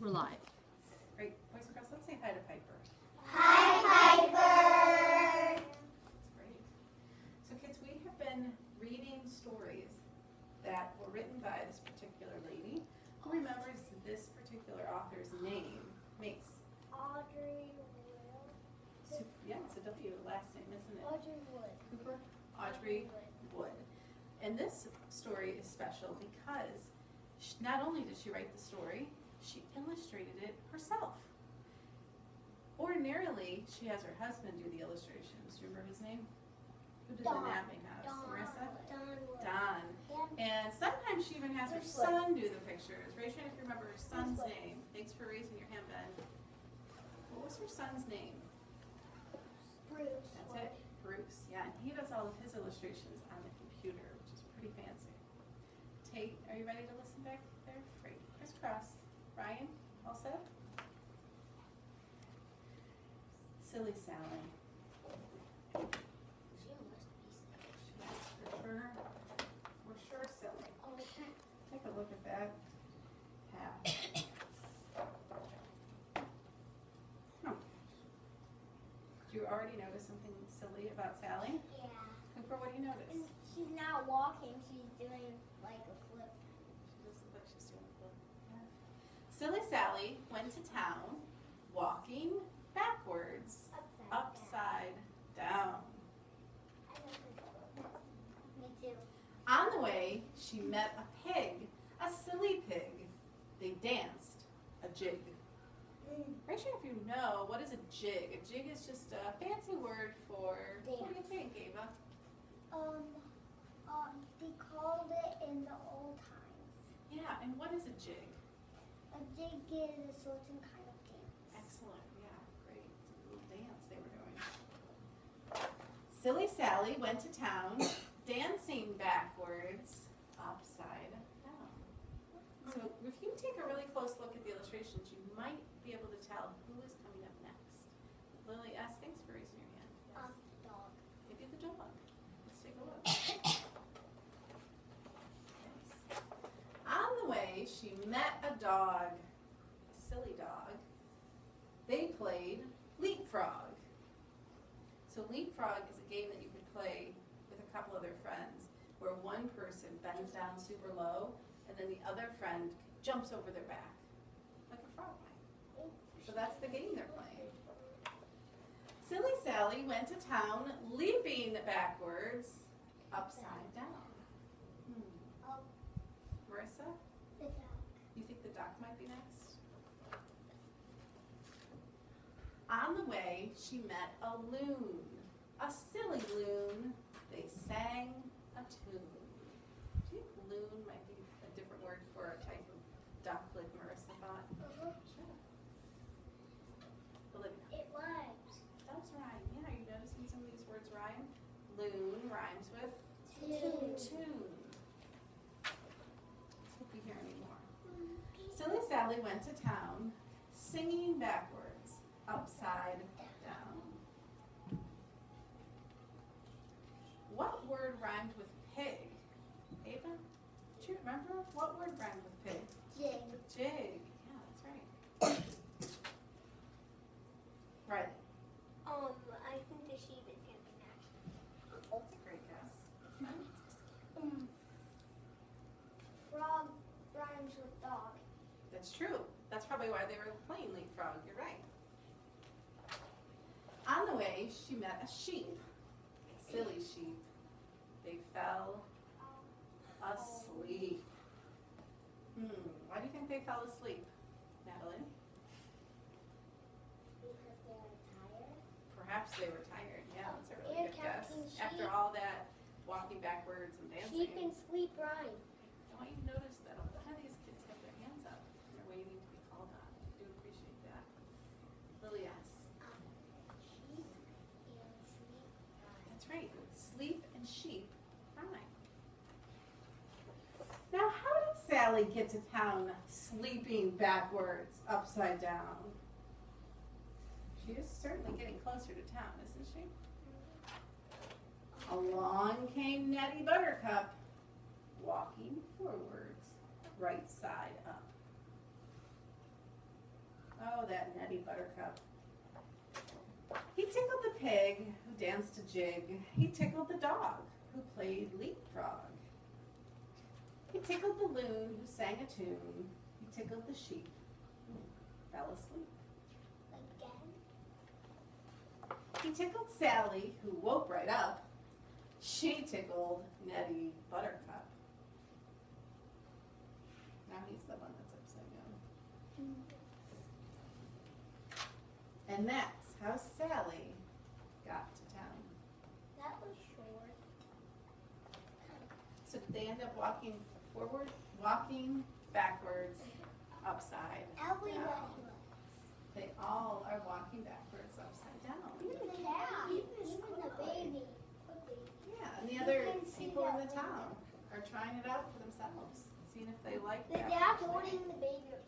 We're live. Great. Boys and girls, let's say hi to Piper. Hi, Piper! That's great. So kids, we have been reading stories that were written by this particular lady. Who remembers this particular author's name? Mace. Audrey Wood. Yeah, it's a W last name, isn't it? Audrey Wood. Cooper? Audrey Wood. And this story is special because not only did she write the story, she illustrated it herself. Ordinarily, she has her husband do the illustrations. Do you remember his name? Who did the napping house? Marissa? Don. Yeah. And sometimes she even has her son do the pictures. Raise your hand if you remember her son's name. Thanks for raising your hand, Ben. What was her son's name? Bruce. That's it, Bruce. Yeah, and he does all of his illustrations on the computer, which is pretty fancy. Tate, are you ready to listen back there? Great. Crisscross. Ryan, all set? Silly Sally. She must be sick. Yes, for sure silly. Oh, okay. Take a look at that hat. Huh. Did you already notice something silly about Sally? Yeah. Cooper, what do you notice? And she's not walking, she's doing like a flip. She just looks like she's doing a flip. Silly Sally went to town walking backwards, upside down. Me too. On the way, she met a pig, a silly pig. They danced a jig. Raise your hand if you know, what is a jig? A jig is just a fancy word for, what do you think, Ava? They called it in the old times. Yeah, and what is a jig? A jig is a certain kind of dance. Excellent, yeah, great. It's a little dance they were doing. Silly Sally went to town, dancing backwards, upside down. So if you take a really close look at the illustrations, you might be able to tell who is coming up next. Lily S., thanks for raising your hand. Yes. Dog. Maybe the dog. Let's take a look. Yes. On the way, she met a dog, a silly dog. They played leapfrog. So leapfrog is a game that you could play with a couple other friends, where one person bends down super low, and then the other friend jumps over their back, like a frog might. So that's the game they're playing. Silly Sally went to town, leaping backwards, upside down. Marissa, The dog. you think the duck might be next? On the way, she met a loon, a silly loon. They sang a tune. Do you think loon might be a different word for a type of duck like Marissa thought? Sure. Olivia. It rhymes. Does rhyme. Yeah, are you noticing some of these words rhyme? Loon rhymes with Tune. tune. Let's see if we hear any more. Silly Sally went to town, singing backwards, upside down. What word rhymed with pig? Ava? Do you remember? What word rhymed with pig? Jig. Jig. Yeah, that's right. Right. I think the sheep is gonna be next. That's a great guess. Frog rhymes with dog. That's true. That's probably why they were playing leapfrog. You're right. On the way, she met a sheep, a silly sheep. They fell asleep. Why do you think they fell asleep, Natalie? Because they are tired. Perhaps they were tired. Yeah, that's a really Air good guess. counting After sheep. all that walking backwards and dancing. Sheep and sleep rhyme. Don't you notice that a lot of these kids have their hands up and they're waiting to be called on? I do appreciate that. Lily S. Sheep and sleep rhyme. That's right. Sleep and sheep rhyme. Now, how did Sally get to town sleeping backwards, upside down? She is certainly getting closer to town, isn't she? Along came Nettie Buttercup, walking forwards, right side up. that Nettie Buttercup. He tickled the pig who danced a jig. He tickled the dog who played leapfrog. He tickled the loon who sang a tune. He tickled the sheep who fell asleep. Again? He tickled Sally who woke right up. She tickled Nettie Buttercup. Now he's the one that's upside down. And that's how Sally got to town. That was short. So did they end up walking forward, walking backwards, upside Everybody down? was. They all are walking backwards, upside down. Even the cat, even the baby. Yeah, and the other You can see people in that the town are trying it out for themselves, seeing if they like The that. dad's holding the baby or